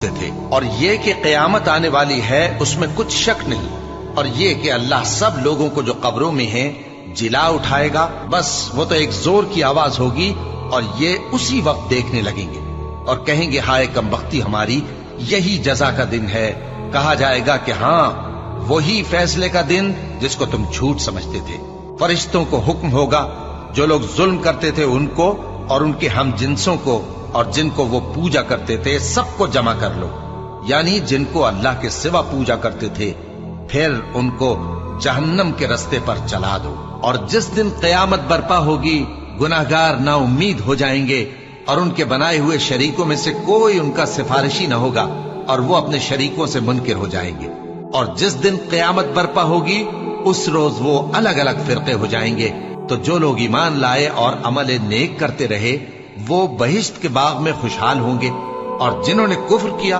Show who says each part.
Speaker 1: تھے، اور یہ کہ قیامت آنے والی ہے اس میں کچھ شک نہیں، اور یہ کہ اللہ سب لوگوں کو جو قبروں میں ہیں جلا اٹھائے گا، بس وہ تو ایک زور کی آواز ہوگی اور یہ اسی وقت دیکھنے لگیں گے اور کہیں گے ہائے کم بختی ہماری، یہی جزا کا دن ہے۔ کہا جائے گا کہ ہاں وہی فیصلے کا دن جس کو تم جھوٹ سمجھتے تھے۔ فرشتوں کو حکم ہوگا جو لوگ ظلم کرتے تھے ان کو اور ان کے ہم جنسوں کو اور جن کو وہ پوجا کرتے تھے سب کو جمع کر لو، یعنی جن کو اللہ کے سوا پوجا کرتے تھے، پھر ان کو جہنم کے رستے پر چلا دو۔ اور جس دن قیامت برپا ہوگی گناہگار نا امید ہو جائیں گے اور ان کے بنائے ہوئے شریکوں میں سے کوئی ان کا سفارشی نہ ہوگا اور وہ اپنے شریکوں سے منکر ہو جائیں گے۔ اور جس دن قیامت برپا ہوگی اس روز وہ الگ الگ فرقے ہو جائیں گے، تو جو لوگ ایمان لائے اور عمل نیک کرتے رہے وہ بہشت کے باغ میں خوشحال ہوں گے، اور جنہوں نے کفر کیا